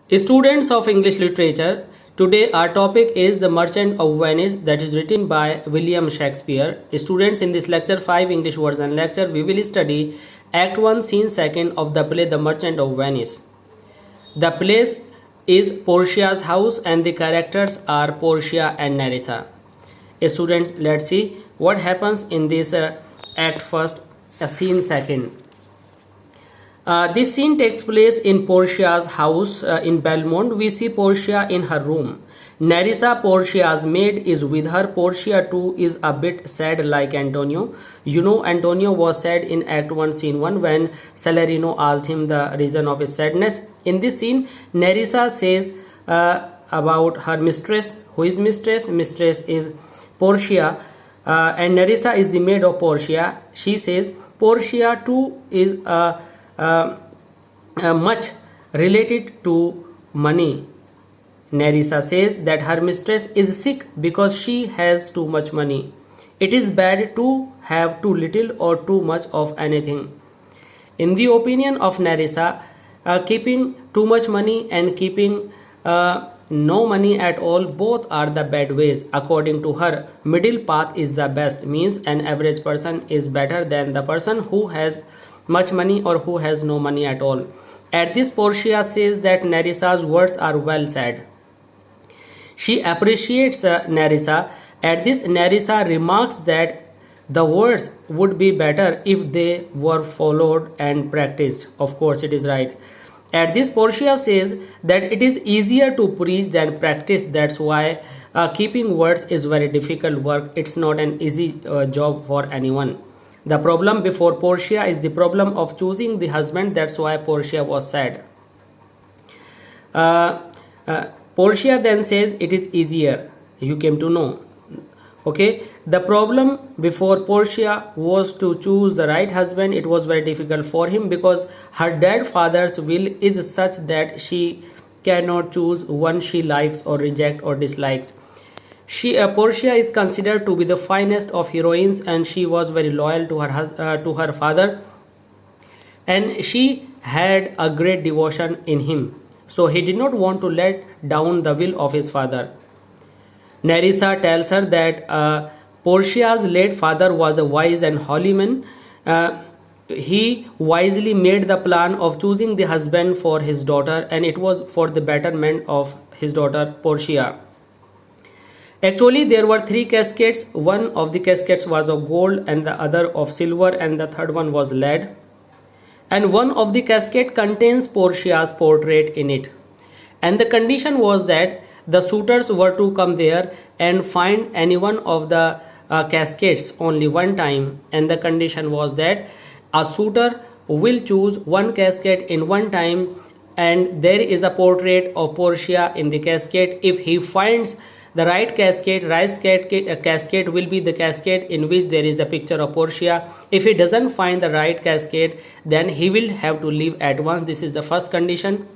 Students of English literature, today our topic is The Merchant of Venice, that is written by William Shakespeare. Students, in this lecture 5 English version lecture, we will study Act 1 Scene 2 of the play The Merchant of Venice. The place is Portia's house and the characters are Portia and Nerissa. Students, let's see what happens in this act first, scene second. This scene takes place in Portia's house in Belmont. We see Portia in her room. Nerissa, Portia's maid, is with her. Portia too is a bit sad like Antonio. You know, Antonio was sad in Act 1 Scene 1 when Salarino asked him the reason of his sadness. In this scene, Nerissa says about her mistress. Who is mistress? Mistress is Portia, and Nerissa is the maid of Portia. She says Portia too is much related to money. Nerissa says that her mistress is sick because she has too much money. It is bad to have too little or too much of anything. In the opinion of Nerissa, keeping too much money and keeping no money at all, both are the bad ways. According to her, middle path is the best, means an average person is better than the person who has much money or who has no money at all. At this, Portia says that Nerissa's words are well said. She appreciates Nerissa. At this, Nerissa remarks that the words would be better if they were followed and practiced. Of course, it is right. At this, Portia says that it is easier to preach than practice. That's why keeping words is very difficult work. It's not an easy job for anyone. The problem before Portia is the problem of choosing the husband. That's why Portia was sad. Portia then says it is easier. You came to know. Okay. The problem before Portia was to choose the right husband. It was very difficult for him because her dead father's will is such that she cannot choose one she likes or reject or dislikes. Portia is considered to be the finest of heroines, and she was very loyal to her father, and she had a great devotion in him. So he did not want to let down the will of his father. Nerissa tells her that Portia's late father was a wise and holy man. He wisely made the plan of choosing the husband for his daughter, and it was for the betterment of his daughter Portia. Actually, there were three cascades. One of the cascades was of gold and the other of silver and the third one was lead. And one of the cascade contains Portia's portrait in it. And the condition was that the suitors were to come there and find any one of the cascades only one time. And the condition was that a suitor will choose one cascade in one time, and there is a portrait of Portia in the cascade. If he finds the right cascade will be the cascade in which there is a picture of Portia. If he doesn't find the right cascade, then he will have to leave at once. This is the first condition.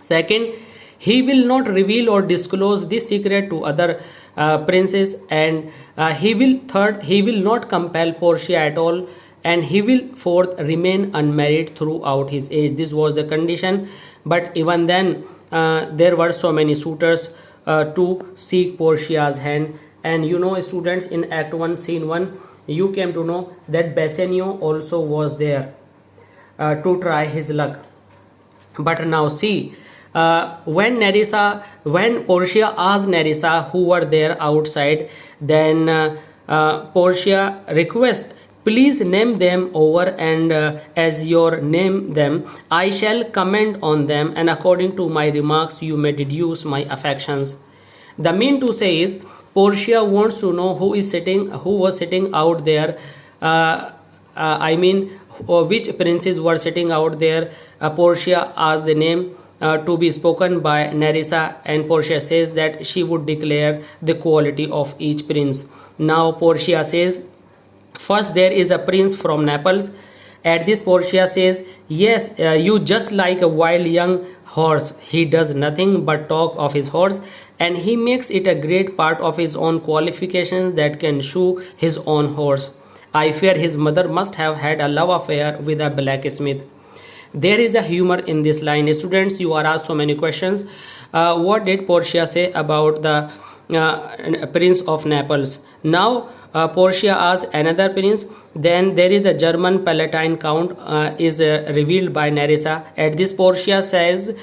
Second, he will not reveal or disclose this secret to other princes, and he will not compel Portia at all, and he will fourth remain unmarried throughout his age. This was the condition, but even then there were so many suitors to seek Portia's hand. And you know, students, in Act 1 Scene 1 you came to know that Bassanio also was there to try his luck. But now see, when Portia asked Nerissa who were there outside, then Portia requests, please name them over, and as your name them, I shall comment on them, and according to my remarks you may deduce my affections. The mean to say is, Portia wants to know who was sitting out there. Which princes were sitting out there. Portia asked the name to be spoken by Nerissa, and Portia says that she would declare the quality of each prince. Now Portia says, first there is a prince from Naples. At this, Portia says, yes, you just like a wild young horse. He does nothing but talk of his horse, and he makes it a great part of his own qualifications that can shoe his own horse. I fear his mother must have had a love affair with a blacksmith. There is a humor in this line. Students, you are asked so many questions. What did Portia say about the Prince of Naples? Now, Portia asks another prince. Then there is a German Palatine Count is revealed by Nerissa. At this, Portia says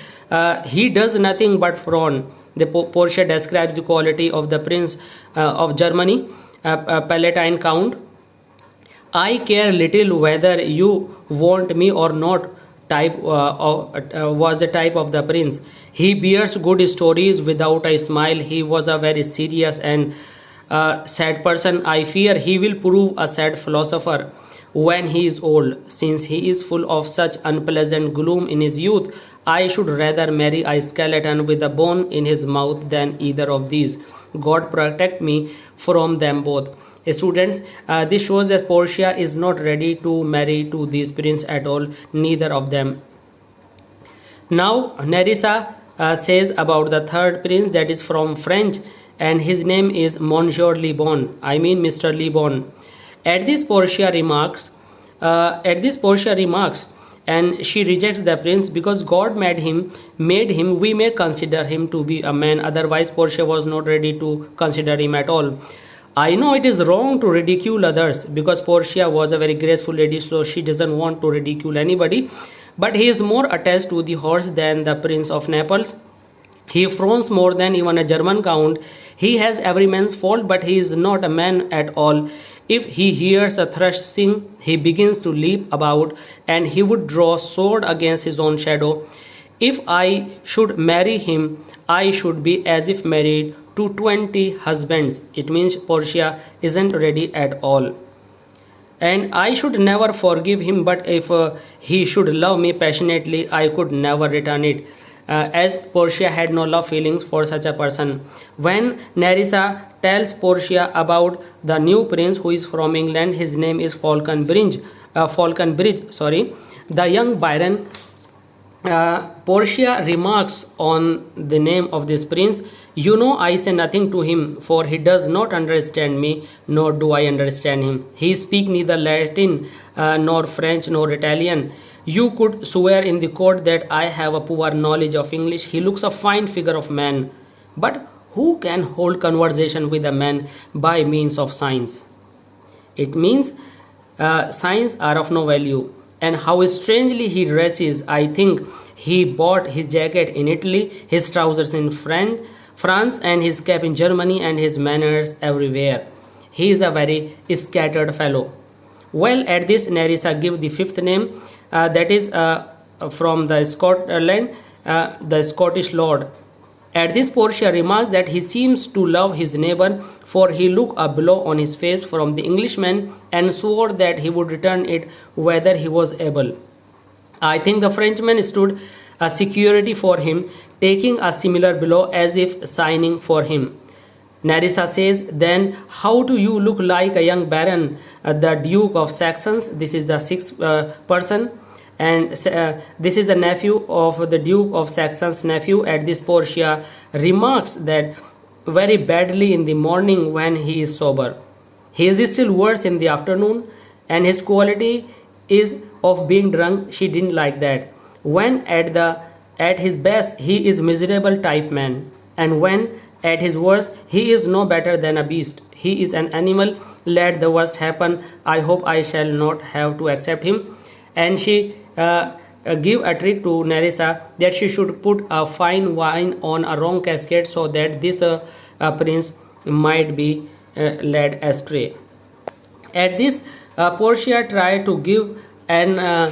he does nothing but frown. The Portia describes the quality of the Prince of Germany, Palatine Count. I care little whether you want me or not. Was the type of the prince. He bears good stories without a smile. He was a very serious and sad person. I fear he will prove a sad philosopher when he is old, since he is full of such unpleasant gloom in his youth. I should rather marry a skeleton with a bone in his mouth than either of these. God protect me from them both. Students, this shows that Portia is not ready to marry to these princes at all, neither of them. Now, Nerissa says about the third prince, that is from French, and his name is Monsieur Libon. I mean Mr. Libon. At this, Portia remarks. And she rejects the prince because God made him. We may consider him to be a man. Otherwise, Portia was not ready to consider him at all. I know it is wrong to ridicule others because Portia was a very graceful lady, so she doesn't want to ridicule anybody. But he is more attached to the horse than the Prince of Naples. He frowns more than even a German count. He has every man's fault, but he is not a man at all. If he hears a thrush sing, he begins to leap about, and he would draw sword against his own shadow. If I should marry him, I should be as if married to 20 husbands. It means Portia isn't ready at all. And I should never forgive him, but if he should love me passionately, I could never return it. As Portia had no love feelings for such a person. When Nerissa tells Portia about the new prince who is from England, his name is Falconbridge. The young Byron. Portia remarks on the name of this prince. You know, I say nothing to him, for he does not understand me, nor do I understand him. He speaks neither Latin, nor French, nor Italian. You could swear in the court that I have a poor knowledge of English. He looks a fine figure of man. But who can hold conversation with a man by means of signs? It means signs are of no value. And how strangely he dresses. I think he bought his jacket in Italy, his trousers in France, and his cap in Germany, and his manners everywhere. He is a very scattered fellow. Well, at this, Nerissa give the fifth name, that is from the Scotland, the Scottish lord. At this, Portia remarks that he seems to love his neighbor, for he looked a blow on his face from the Englishman and swore that he would return it whether he was able. I think the Frenchman stood a security for him, taking a similar blow as if signing for him. Nerissa says, then how do you look like a young baron, the Duke of Saxons? This is the sixth person. And this is a nephew of the Duke of Saxon's nephew. At this, Portia remarks that very badly in the morning when he is sober. He is still worse in the afternoon, and his quality is of being drunk. She didn't like that. When at his best, he is miserable type man, and when at his worst, he is no better than a beast. He is an animal. Let the worst happen. I hope I shall not have to accept him. And she give a trick to Nerissa that she should put a fine wine on a wrong casket so that this prince might be led astray. At this, Portia tried to give an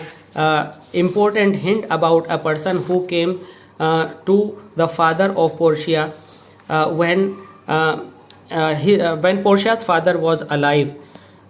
important hint about a person who came to the father of Portia when Portia's father was alive.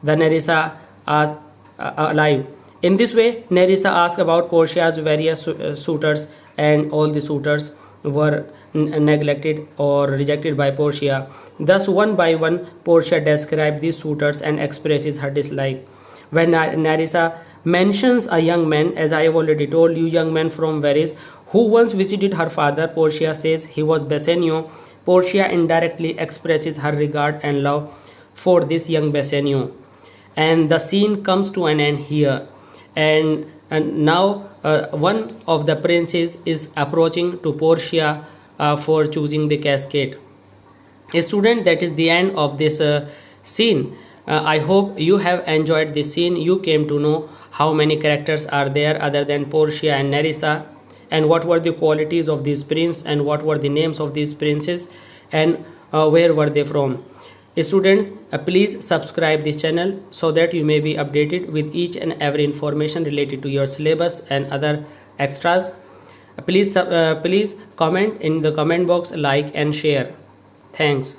The Nerissa asked alive. In this way, Nerissa asked about Portia's various suitors, and all the suitors were neglected or rejected by Portia. Thus, one by one, Portia describes these suitors and expresses her dislike. When Nerissa mentions a young man, as I have already told you, young man from Verres, who once visited her father, Portia says he was Bassanio. Portia indirectly expresses her regard and love for this young Bassanio. And the scene comes to an end here. And And now one of the princes is approaching to Portia for choosing the casket. A student, that is the end of this scene. I hope you have enjoyed this scene. You came to know how many characters are there other than Portia and Nerissa, and what were the qualities of these princes, and what were the names of these princes, and where were they from. Students, please subscribe this channel so that you may be updated with each and every information related to your syllabus and other extras. Please comment in the comment box, like and share. Thanks.